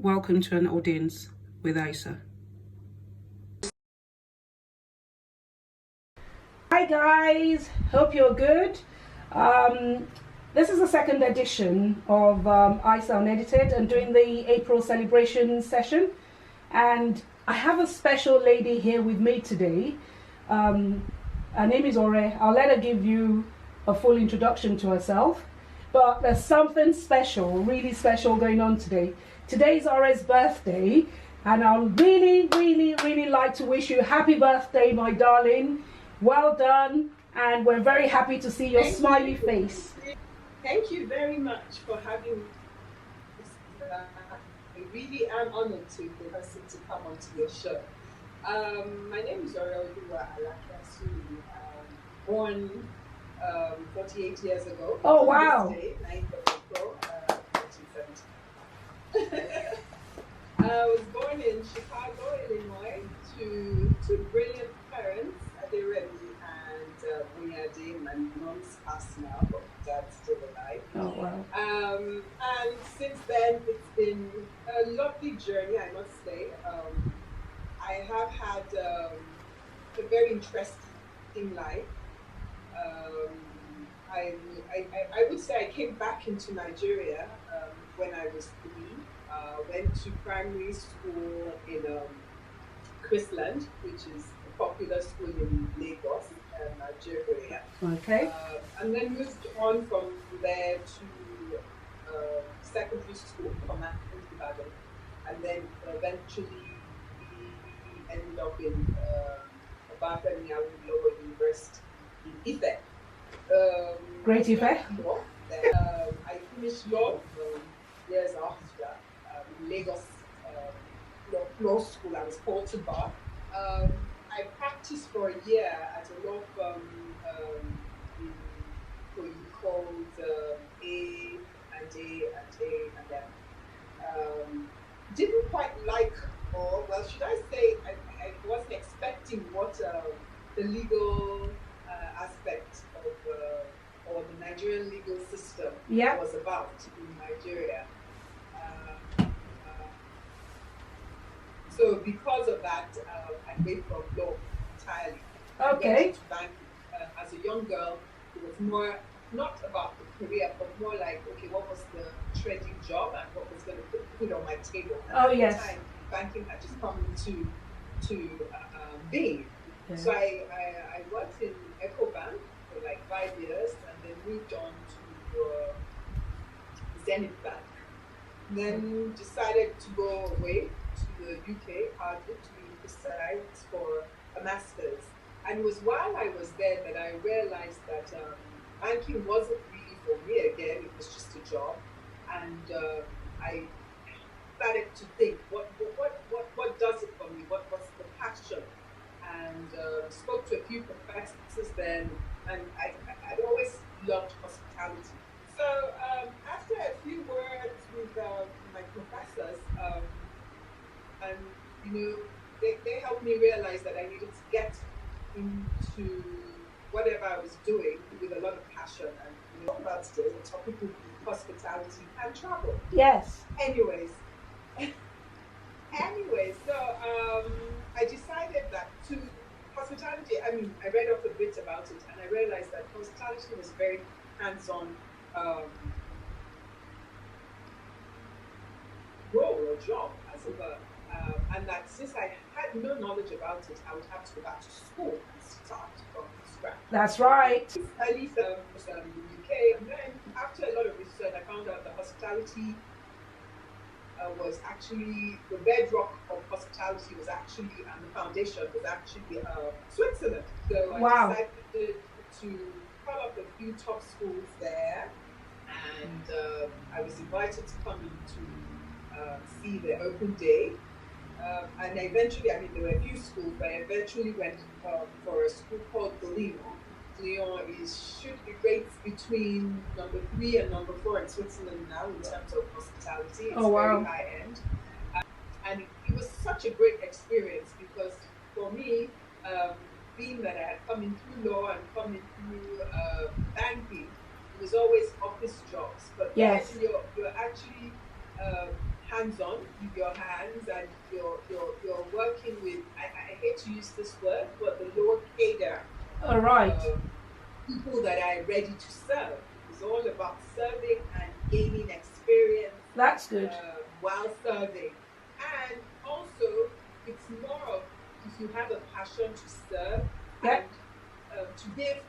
Welcome to an audience with ISAA. Hi guys, hope you're good. This is the second edition of ISAA Unedited and doing the April celebration session. And I have a special lady here with me today. Her name is Ore. I'll let her give you a full introduction to herself. But there's something special, really special going on today. Today's Ore's birthday, and I'd really like to wish you happy birthday, my darling. Well done, and we're very happy to see your smiley face. Thank you very much for having me. I really am honored to be person to come onto your show. My name is Oreoluwa Asuni. Born 48 years ago. Oh wow! This day, 9th of April, 1970. I was born in Chicago, Illinois, to two brilliant parents, Adiremi and Bunyade. My mom's passed now, but dad's still alive. Oh wow! And since then, it's been a lovely journey, I must say. I have had a very interesting life. I would say I came back into Nigeria when I was 3. Went to primary school in Chrisland, which is a popular school in Lagos, Nigeria. Okay. And then moved on from there to secondary school, Ibadan, and then eventually ended up in Oreoluwa Asuni University in Ife. Great Ife. I finished law years after in Lagos law school. I was called to bar. I practiced for a year at a law firm in what you called A and M. Didn't quite like, or well, should I say, I wasn't expecting what the legal aspect of or the Nigerian legal system was about in Nigeria. So because of that, I went from law entirely. Okay. I went into banking. As a young girl, it was more not about the career, but more like, okay, what was the trending job and what was going to put food on my table. And oh at yes. the time, banking had just come into being. Okay. So I worked in EcoBank for like 5 years and then moved on to Zenith Bank. Then decided to go away to the UK, Cardiff, to be precise, for a master's. And it was while I was there that I realized that banking wasn't really for me again. It was just a job, and I started to think, what does it for me? What's the passion? And spoke to a few professors then, and I'd always loved hospitality. So after a few words with my professors, and they helped me realize that I needed to get into whatever I was doing with a lot of passion. And about today, the topic would be hospitality and travel. Yes. Anyways, so I decided that to hospitality, I read up a bit about it and I realized that hospitality was very hands-on role or job, as it were. And that since I had no knowledge about it, I would have to go back to school and start from scratch. That's right. Early was in the UK, and then after a lot of research, I found out that hospitality was actually the bedrock of hospitality was actually, and the foundation was actually Switzerland. So I decided to call up a few top schools there, and I was invited to come in to see the open day. And eventually, there were a few schools, but I eventually went for a school called Lyon. Lyon should be rated between number 3 and number 4 in Switzerland now in terms of hospitality. It's very high end. And it was such a great experience because for me, being that I had come in through law and come in through banking, it was always office jobs. But yes, you're actually hands-on with your hands, and you're working with, I hate to use this word, but the lower cadre All right. people that are ready to serve. It's all about serving and gaining experience. That's good. While serving. And also, it's more of if you have a passion to serve and to give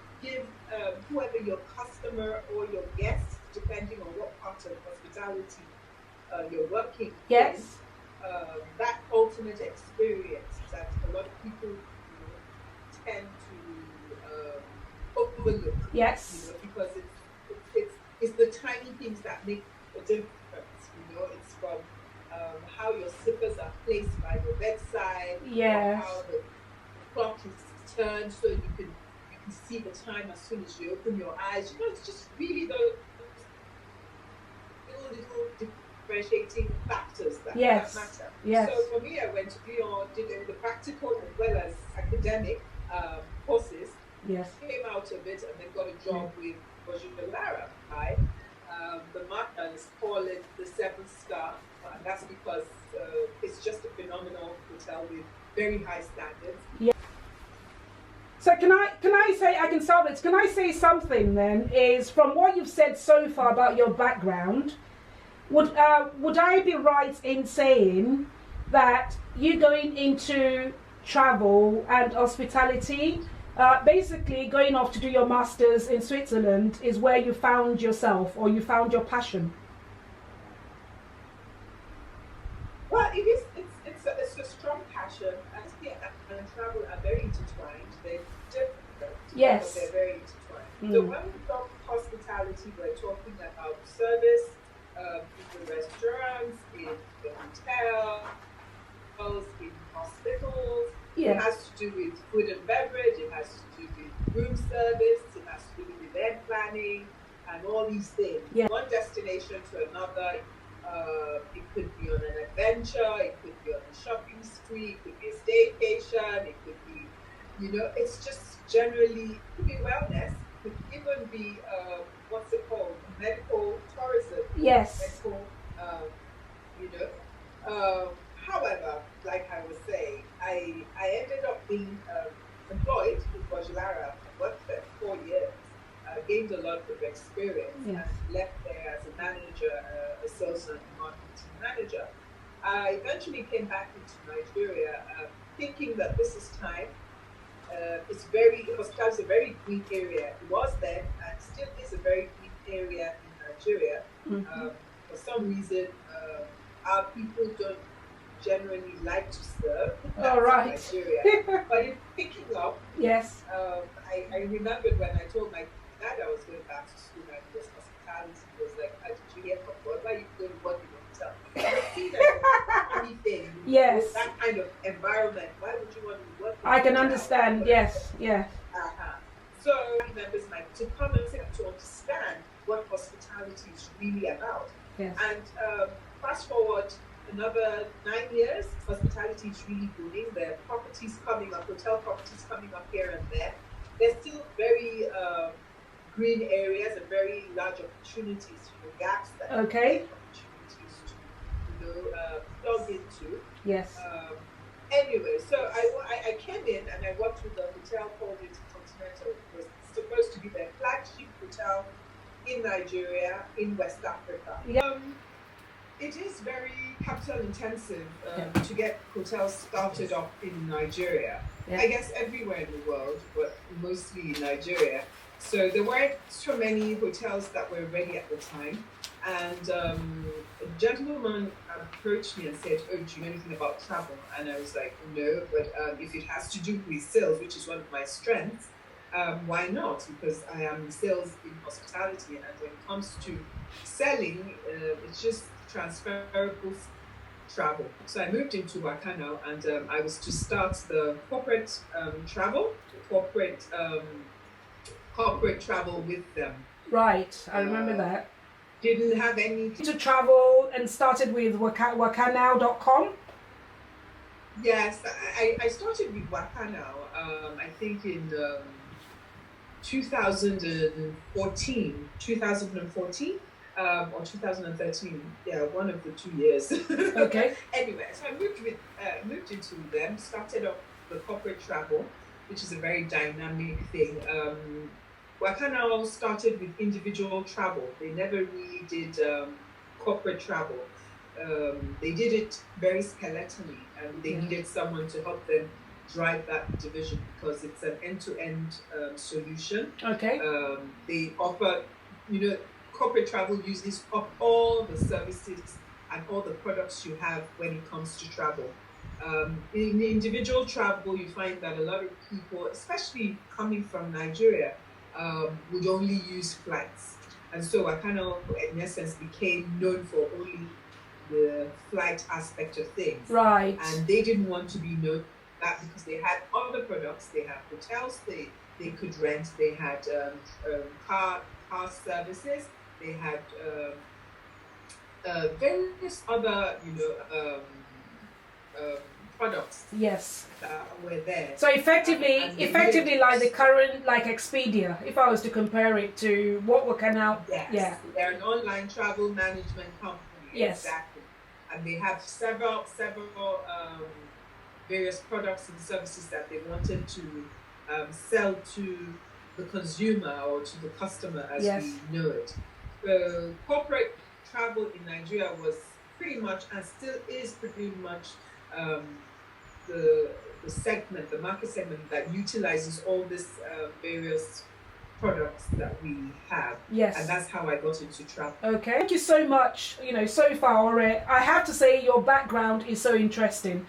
whoever your customer or your guest, depending on what part of hospitality you're working in, that ultimate experience that a lot of people tend to overlook. Yes. Because it's the tiny things that make a difference. It's from how your slippers are placed by your bedside, or how the clock is turned so you can see the time as soon as you open your eyes. It's just really those little differentiating factors that matter. Yes. So for me, I went to did the practical as well as academic courses. Yes. Came out of it and then got a job with Oreoluwa Asuni. The Martins call it the 7-star, and that's because it's just a phenomenal hotel with very high standards. Yeah. So can I say, I can start this, can I say something then, is from what you've said so far about your background, would I be right in saying that you going into travel and hospitality, basically going off to do your masters in Switzerland, is where you found yourself, or you found your passion? Well, it's a strong passion, and travel are very intertwined. They're different, yes, but they're very intertwined. So when we talk hospitality, we're talking about service in the restaurants, in the hotels, in hospitals. Yeah. It has to do with food and beverage, it has to do with room service, it has to do with event planning, and all these things. Yeah. One destination to another, it could be on an adventure, it could be on a shopping spree, it could be a staycation, it could be, it's just generally, it could be wellness, it could even be, what's it called, medical tourism. Yes. Medical, however, like I was saying, I ended up being employed with Oreoluwa. I worked there for 4 years, gained a lot of experience, and left there as a manager, a sales and marketing manager. I eventually came back into Nigeria, thinking that this is time. Hospitality is a very green area. It was then, and still is a very green area in Nigeria. For some reason, our people don't generally like to serve. All right. Nigeria. But it's picking up. Yes. I remembered when I told my dad I was going back to school and it was hospitality. He was like, "How did you hear from God? Why are you going to work in a hotel?" Anything. Yes. That kind of environment. Why would you want to work? I can understand. Yes. Yeah. So members like to come and to understand what hospitality is really about. Yes. And fast forward another 9 years, hospitality is really booming. There are properties coming up, hotel properties coming up here and there. There's still very green areas and very large opportunities, gaps that opportunities to plug into. Yes. Anyway, so I came in and I worked with a hotel called Intercontinental. It was supposed to be their flagship hotel in Nigeria, in West Africa. Yeah. It is very capital intensive to get hotels started up in Nigeria. I guess everywhere in the world, but mostly in Nigeria. So there weren't so many hotels that were ready at the time. And a gentleman approached me and said, "Oh, do you know anything about travel?" And I was like, "No, but if it has to do with sales, which is one of my strengths, why not? Because I am in sales in hospitality, and when it comes to selling, it's just transferable travel." So I moved into Wakano, and I was to start the corporate travel, corporate travel with them. Right, I remember that. Didn't have any to travel and started with wakanow.com. Yes, I started with Wakanow, I think in 2014. or 2013. Yeah, one of the 2 years. Okay. Anyway, so I moved into them, started off the corporate travel, which is a very dynamic thing. Wakana started with individual travel. They never really did corporate travel. They did it very skeletally, and they needed someone to help them drive that division because it's an end-to-end solution. Okay. They offer, corporate travel uses up all the services and all the products you have when it comes to travel. In individual travel, you find that a lot of people, especially coming from Nigeria, would only use flights. And so I kind of, in essence, became known for only the flight aspect of things. Right. And they didn't want to be known for that because they had other products. They had hotels they could rent. They had car services. They had various other, products. Yes. That were there. So effectively, like the current, like Expedia, if I was to compare it to what we can now. Yes. Yeah. They're an online travel management company. Yes. Exactly. And they have several various products and services that they wanted to sell to the consumer or to the customer as we know it. So corporate travel in Nigeria was pretty much, and still is pretty much, the market segment that utilizes all these various products that we have. Yes. And that's how I got into travel. Okay. Thank you so much. So far, Ore, I have to say your background is so interesting.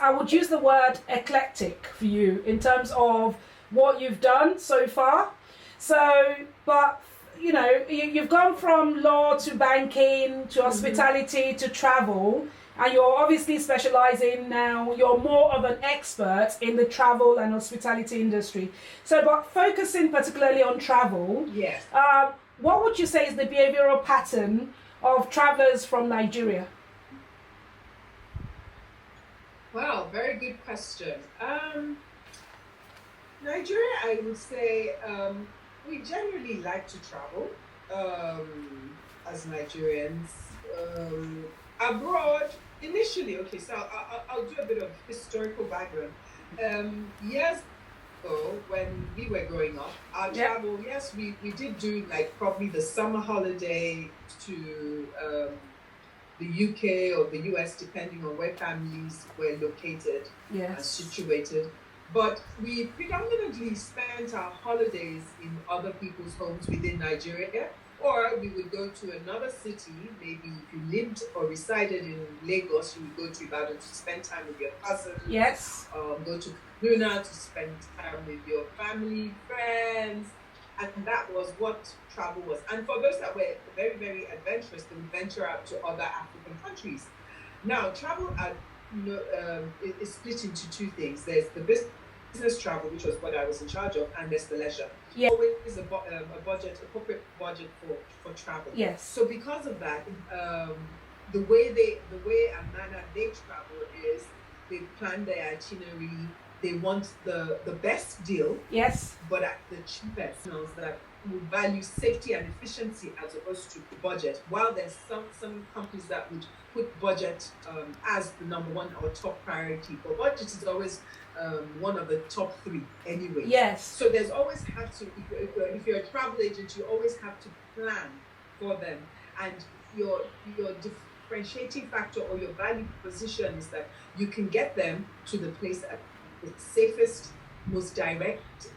I would use the word eclectic for you in terms of what you've done so far. So, but you've gone from law to banking to hospitality to travel, and you're obviously specializing now. You're more of an expert in the travel and hospitality industry. So, but focusing particularly on travel, yes. What would you say is the behavioral pattern of travelers from Nigeria? Wow, very good question. Nigeria, I would say, we generally like to travel as Nigerians. Abroad, initially, okay, so I'll do a bit of historical background. Years ago, when we were growing up, our travel, yes, we did do like probably the summer holiday to the UK or the US, depending on where families were located and situated. But we predominantly spent our holidays in other people's homes within Nigeria, or we would go to another city. Maybe if you lived or resided in Lagos, you would go to Ibadan to spend time with your cousins. Yes. Go to Kaduna to spend time with your family, friends. And that was what travel was. And for those that were very, very adventurous, they would venture out to other African countries. Now, travel is split into two things. There's the business travel, which was what I was in charge of, and there's the leisure. Yeah. Always a corporate budget for travel. Yes. So because of that, the way and manner they travel is they plan their itinerary. They want the best deal. Yes. But at the cheapest. That would value safety and efficiency as opposed to budget. While there's some companies that would put budget as the number one or top priority, but budget is always one of the top three anyway. Yes. So there's always have to, if you're a travel agent, you always have to plan for them, and your differentiating factor or your value proposition is that you can get them to the place at the safest, most direct,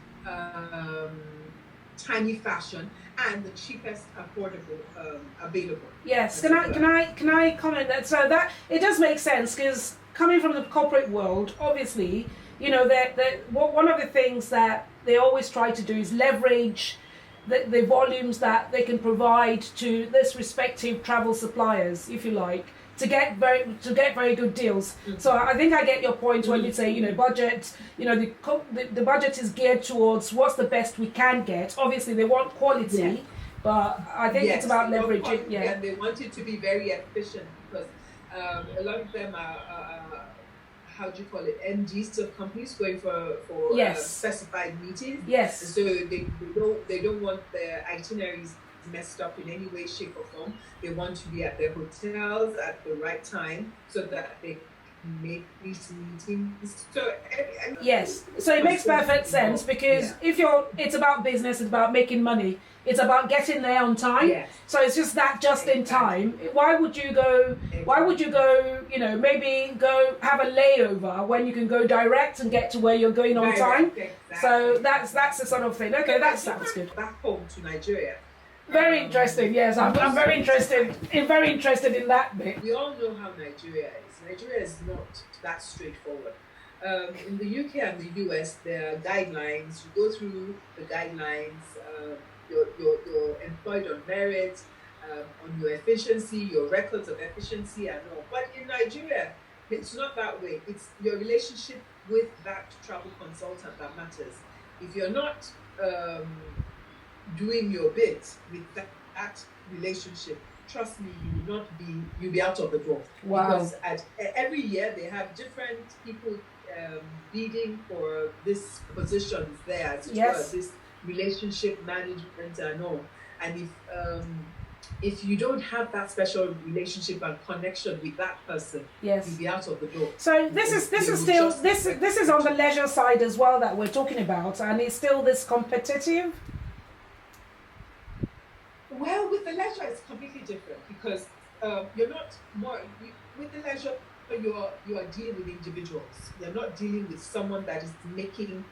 timely fashion, and the cheapest affordable available. Yes. Can I comment that? So that it does make sense, because coming from the corporate world, obviously, one of the things that they always try to do is leverage the volumes that they can provide to this respective travel suppliers, if you like, to get very good deals. Mm-hmm. So I think I get your point when you say, budget, the budget is geared towards what's the best we can get. Obviously they want quality, but I think it's about leveraging. Yeah. And they want it to be very efficient, because a lot of them are how do you call it, MDs of companies going for specified meetings. Yes. So they don't want their itineraries messed up in any way, shape, or form. They want to be at their hotels at the right time so that they can make these meetings. So yes, so it makes perfect sense, because if it's about business, it's about making money, it's about getting there on time. Yes. So it's just that just in time. Why would you go, maybe go have a layover when you can go direct and get to where you're going on time? Exactly. So that's the sort of thing. Okay, that sounds good. Back home to Nigeria. Very interesting. Yes, I'm very interested in that bit. We all know how Nigeria is. Nigeria is not that straightforward. In the UK and the US, there are guidelines. You go through the guidelines. You're employed on merit, on your efficiency, your records of efficiency, and all. But in Nigeria, it's not that way. It's your relationship with that travel consultant that matters. If you're not doing your bit with that relationship, trust me, you'll be out of the door. Wow. Because every year they have different people bidding for this positions there as well, this relationship management and all. And if you don't have that special relationship and connection with that person, you'll be out of the door. So this is on the leisure side as well that we're talking about, and it's still this competitive. Well, with the leisure, it's completely different, because you're not with the leisure. You are dealing with individuals. You're not dealing with someone that is making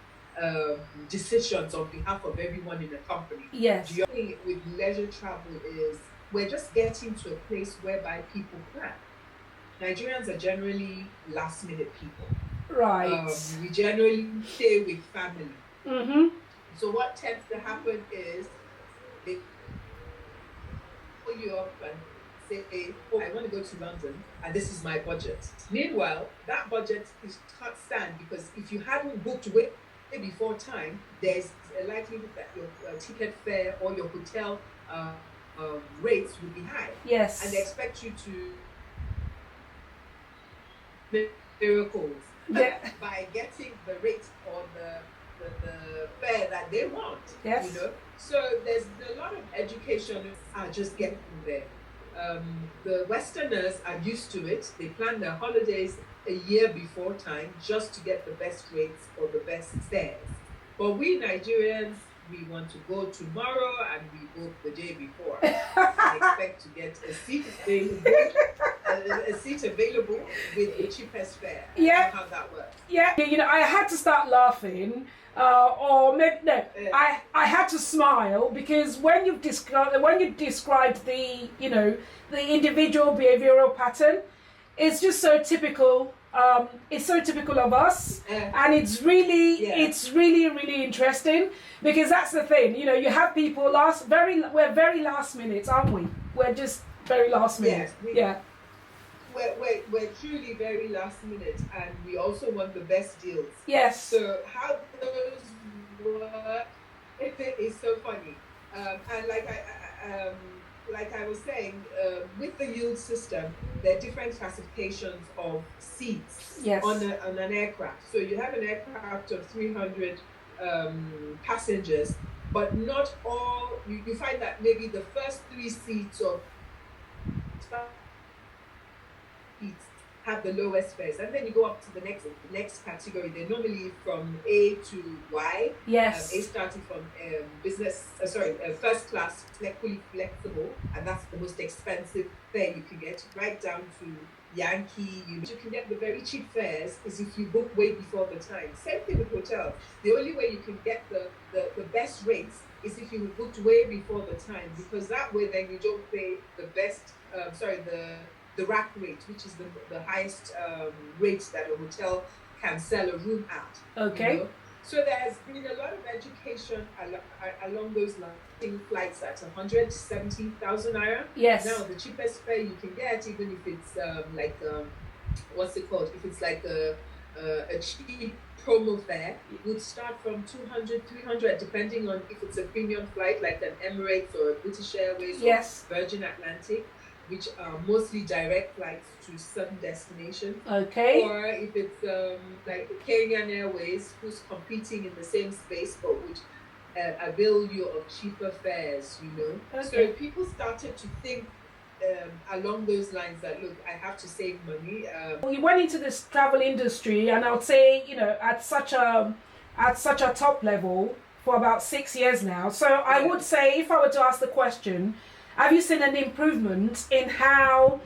decisions on behalf of everyone in the company. Yes. The other thing with leisure travel is we're just getting to a place whereby people plan. Nigerians are generally last-minute people. Right. We generally stay with family. Mm-hmm. So what tends to happen is they pull you up and say, oh, I want to go to London and this is my budget. Meanwhile, that budget can't stand, because if you hadn't booked way before time, there's a likelihood that your ticket fare or your hotel rates will be high. Yes. And they expect you to miracles by getting the rate or the fare that they want. Yes. So there's a lot of education just getting there. The Westerners are used to it. They plan their holidays a year before time just to get the best rates or the best fares. But we Nigerians, we want to go tomorrow and we book the day before. I expect to get a seat available with the cheapest fare. Yeah. How that works. Yeah. I had to start laughing. I had to smile, because when you described the the individual behavioral pattern, it's just so typical. It's so typical of us, and it's really really interesting, because that's the thing. You have people we're very last minute, aren't we? We're just very last minute. We're truly very last minute, and we also want the best deals. Yes. So how those work, it is so funny. And like I was saying, with the yield system, there are different classifications of seats on an aircraft. So you have an aircraft of 300 passengers, but not all. You find that maybe the first 3 seats of seats have the lowest fares, and then you go up to the next category. They're normally from A to Y. Yes. A starting from first class, fully flexible, and that's the most expensive fare you can get, right down to Yankee. You can get the very cheap fares is if you book way before the time. Same thing with hotels. The only way you can get the best rates is if you booked way before the time, because that way then you don't pay the best. The rack rate, which is the highest rate that a hotel can sell a room at. Okay. So there's been a lot of education along those lines. Flights at 170,000 naira. Yes. Now the cheapest fare you can get, even if it's what's it called? If it's like a cheap promo fare, would start from 200, 300, depending on if it's a premium flight like an Emirates or a British Airways or Virgin Atlantic, which are mostly direct flights to certain destinations. Okay. Or if it's like Kenyan Airways, who's competing in the same space but would avail you of cheaper fares, you know. Okay. So people started to think along those lines that, look, I have to save money. You went into this travel industry, and I would say, you know, at such a top level for about 6 years now. So I would say, if I were to ask the question, have you seen an improvement in how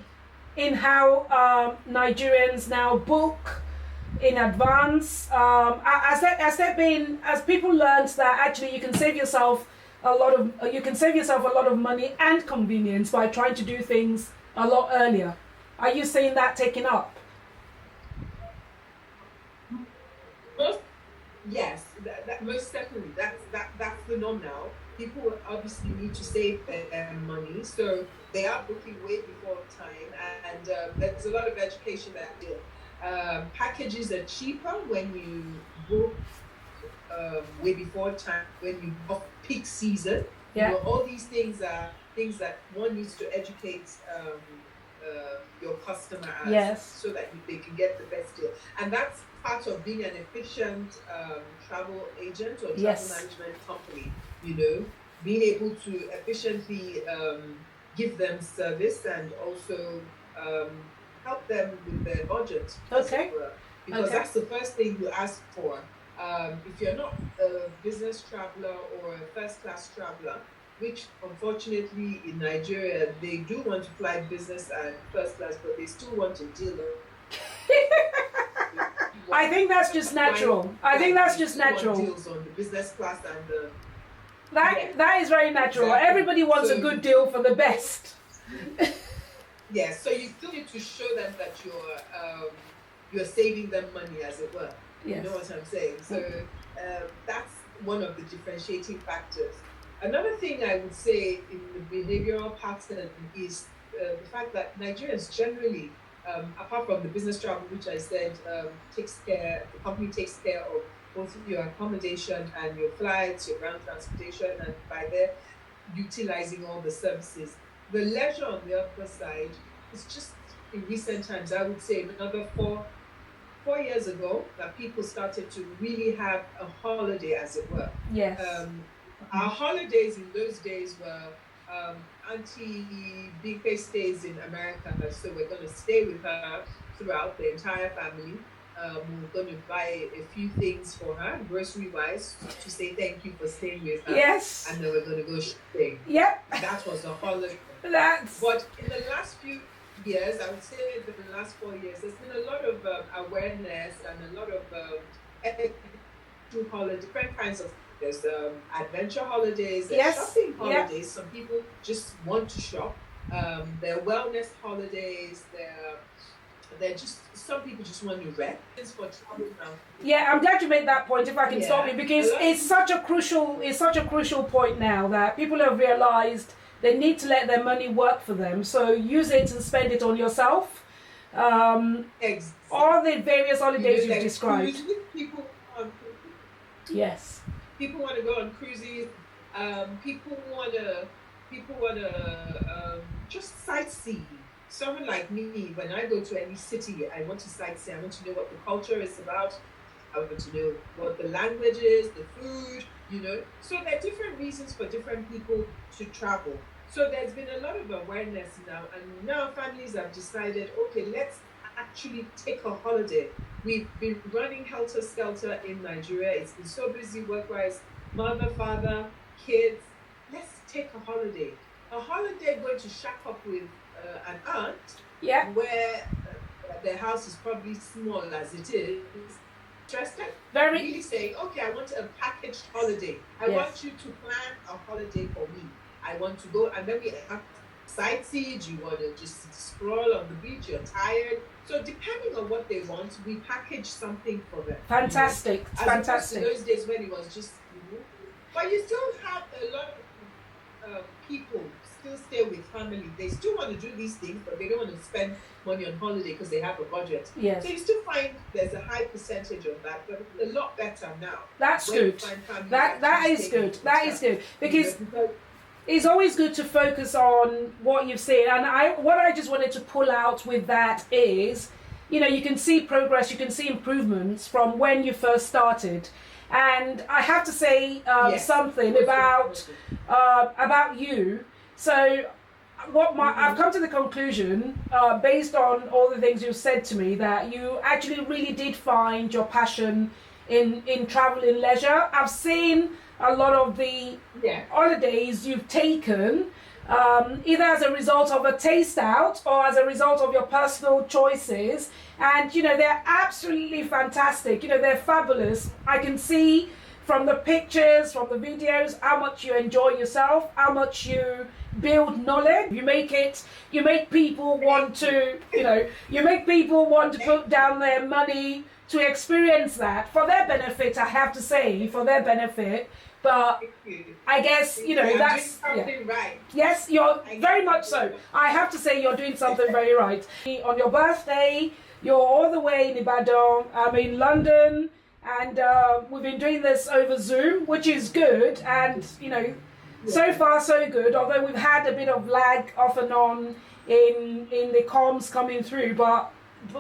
Nigerians now book in advance? As people learned that actually you can save yourself a lot of money and convenience by trying to do things a lot earlier. Are you seeing that taken up? Yes, most certainly. That's the norm now. People obviously need to save money, so they are booking way before time, and there's a lot of education that packages are cheaper when you book way before time, when you book peak season. Yeah. You know, all these things are things that one needs to educate your customer as, Yes, so that they can get the best deal, and that's part of being an efficient travel agent or travel management company. You know, being able to efficiently give them service and also help them with their budget. Okay. Because that's the first thing you ask for. If you're not a business traveler or a first-class traveler, which unfortunately in Nigeria they do want to fly business and first class, but they still want to deal. I think that's just natural. I think that's just natural. Deals on the business class and the. That is very natural. Exactly. Everybody wants a good deal for the best. Yeah, so you still need to show them that you're saving them money, as it were. Yes. You know what I'm saying? So that's one of the differentiating factors. Another thing I would say in the behavioral pattern is the fact that Nigerians generally, apart from the business travel, which I said the company takes care of both your accommodation and your flights, your ground transportation, and by there, utilizing all the services. The leisure on the other side is just in recent times, I would say another 4 years ago, that people started to really have a holiday, as it were. Yes. Our holidays in those days were Auntie Big stays in America, so we're going to stay with her throughout, the entire family. We're going to buy a few things for her, grocery-wise, to say thank you for staying with her. Yes. And then we're going to go shopping. Yep. That was the holiday. That's. But in the last few years, I would say in the last 4 years, there's been a lot of awareness and a lot of different kinds of. There's adventure holidays, there's shopping holidays. Yep. Some people just want to shop. There are wellness holidays. They're just, some people just want to rest. It's for travel now. Yeah, I'm glad you made that point. If I can stop you, because it's such a crucial point now that people have realized they need to let their money work for them. So use it and spend it on yourself. Exactly. All the various holidays you've described. Yes. People want to go on cruises. People want to just sightsee. Someone like me, when I go to any city, I want to sightsee. I want to know what the culture is about. I want to know what the language is, the food, you know. So there are different reasons for different people to travel. So there's been a lot of awareness now, and now families have decided, okay, let's actually take a holiday. We've been running helter-skelter in Nigeria. It's been so busy work-wise, mother, father, kids. Let's take a holiday. A holiday going to shack up with an aunt, where their house is probably small as it is. Interested? Really saying, okay, I want a packaged holiday. I want you to plan a holiday for me. I want to go, and then we have sightsee. You want to just scroll on the beach, you're tired. So depending on what they want, we package something for them. Fantastic. You know? Fantastic. In those days when it was just, but you still have a lot of people still stay with family. They still want to do these things, but they don't want to spend money on holiday because they have a budget. Yes. So you still find there's a high percentage of that, but a lot better now. That's good. That is good. That is good. Because it's always good to focus on what you've seen. And what I just wanted to pull out with that is, you know, you can see progress, you can see improvements from when you first started. And I have to say Yes. something about you. So I've come to the conclusion, based on all the things you've said to me, that you actually really did find your passion in travel and leisure. I've seen a lot of the holidays you've taken, either as a result of a taste out or as a result of your personal choices. And, you know, they're absolutely fantastic. You know, they're fabulous. I can see from the pictures, from the videos, how much you enjoy yourself, how much you build knowledge. You make people want to, you make people want to put down their money to experience that for their benefit, I have to say, for their benefit. But I guess, that's something right. Yes, you're very much so. I have to say you're doing something very right. On your birthday, you're all the way in Ibadan. I'm in London, and we've been doing this over Zoom, which is good. And, so far so good, although we've had a bit of lag off and on in the comms coming through, but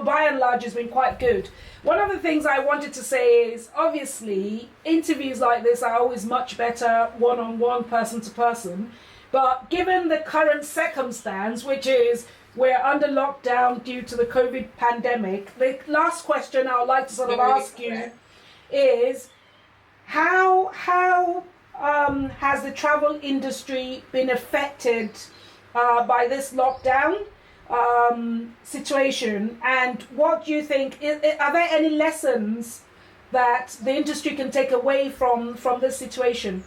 by and large it's been quite good. One of the things I wanted to say is, obviously interviews like this are always much better one-on-one, person to person, but given the current circumstance, which is we're under lockdown due to the COVID pandemic, the last question I would like to sort of ask you is, how has the travel industry been affected by this lockdown situation, and what do you think, are there any lessons that the industry can take away from this situation?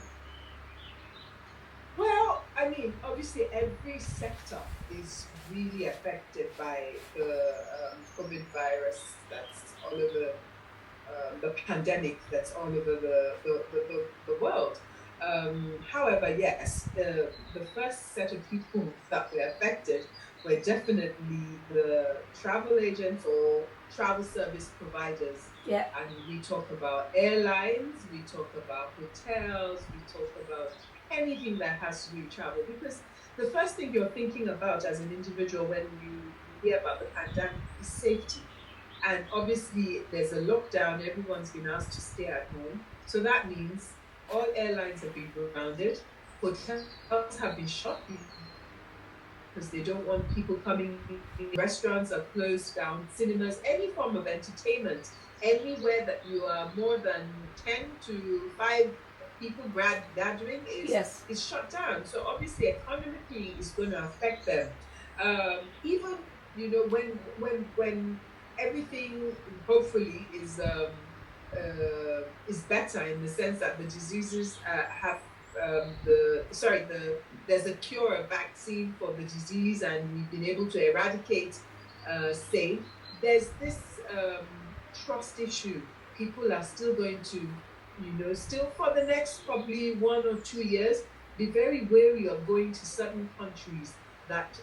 Well, I mean, obviously every sector is really affected by the COVID virus that's all over, the pandemic that's all over the world. However, yes, the first set of people that were affected were definitely the travel agents or travel service providers. Yeah. And we talk about airlines, we talk about hotels, we talk about anything that has to do with travel. Because the first thing you're thinking about as an individual when you hear about the pandemic is safety. And obviously there's a lockdown, everyone's been asked to stay at home. So that means all airlines have been grounded, hotels have been shut because they don't want people coming in, restaurants are closed down, cinemas, any form of entertainment, anywhere that you are more than 10 to 5 people gathering is shut down. So obviously economically it's going to affect them. Even, when everything hopefully is better, in the sense that the diseases have there's a cure, a vaccine for the disease, and we've been able to eradicate there's this trust issue. People are still going to, still for the next probably 1 or 2 years, be very wary of going to certain countries that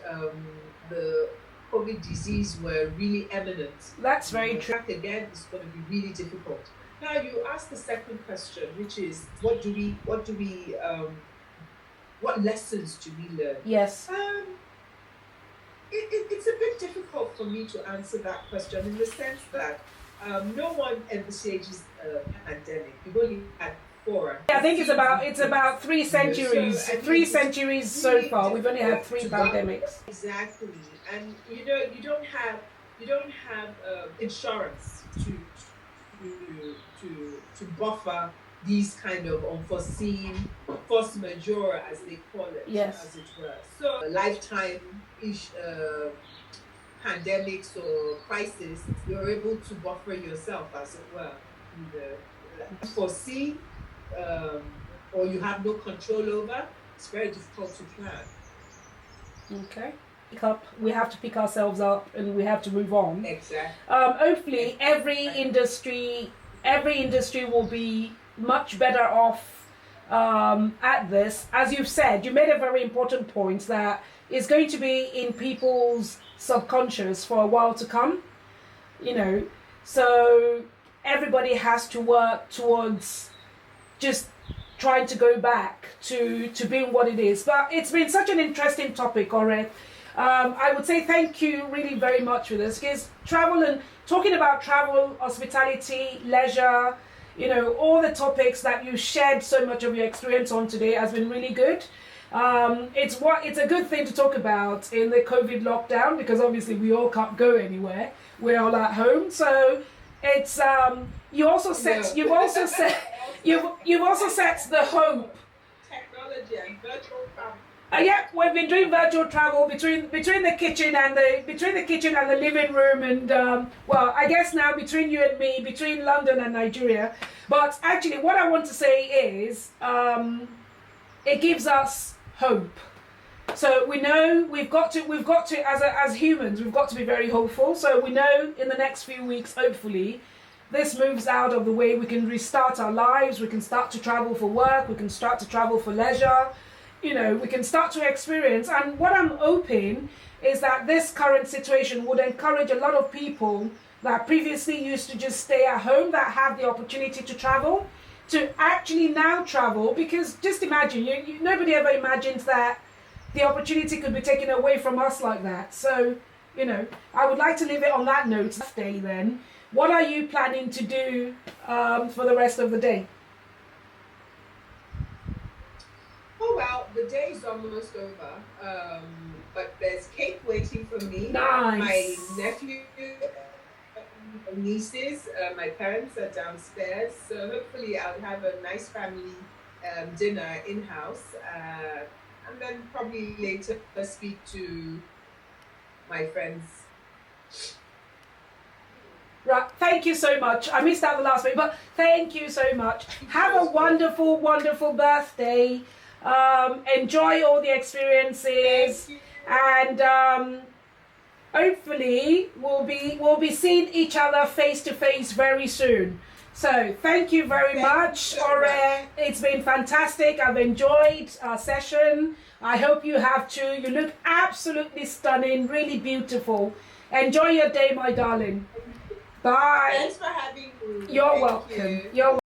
the COVID disease were really eminent. That's very true. Back again, it's going to be really difficult. Now you ask the second question, which is what lessons do we learn? Yes. It's a bit difficult for me to answer that question, in the sense that no one envisages a pandemic. We've only had 4. I think it's about 3 centuries. So, 3 centuries so far. We've only had 3 pandemics. Exactly, and you don't have insurance to buffer these kind of unforeseen force majeure, as they call it, as it were. So lifetime pandemics or crisis, you're able to buffer yourself, as it were. Foresee or you have no control over, it's very difficult to plan. Okay. We have to pick ourselves up and we have to move on. Exactly. Hopefully every industry will be much better off at this. As you've said, you made a very important point that is going to be in people's subconscious for a while to come. So everybody has to work towards just trying to go back to being what it is. But it's been such an interesting topic, Ore. I would say thank you really very much for this, because talking about travel, hospitality, leisure, You know, all the topics that you shared so much of your experience on today has been really good. It's a good thing to talk about in the COVID lockdown, because obviously we all can't go anywhere. We're all at home, so it's you've also set the hope. Technology and virtual travel. Yeah, we've been doing virtual travel between the kitchen and the living room, and well, I guess now between you and me, between London and Nigeria. But actually, what I want to say is, it gives us hope. So we know we've got to as humans, we've got to be very hopeful. So we know in the next few weeks, hopefully, this moves out of the way. We can restart our lives. We can start to travel for work. We can start to travel for leisure. You know, we can start to experience. And what I'm hoping is that this current situation would encourage a lot of people that previously used to just stay at home, that have the opportunity to travel, to actually now travel. Because just imagine, nobody ever imagined that the opportunity could be taken away from us like that. So, you know, I would like to leave it on that note. Day then, what are you planning to do for the rest of the day? Oh well, the day is almost over, but there's cake waiting for me. Nice. My nephew, nieces, my parents are downstairs, so hopefully I'll have a nice family dinner in-house, and then probably later speak to my friends. Right, thank you so much. I missed out the last bit, but thank you so much. Have a wonderful, wonderful birthday. Enjoy all the experiences, and hopefully we'll be seeing each other face to face very soon. So thank you very much, Ore. It's been fantastic. I've enjoyed our session. I hope you have too. You look absolutely stunning, really beautiful. Enjoy your day, my darling. Bye. Thanks for having me. You're welcome. You're welcome.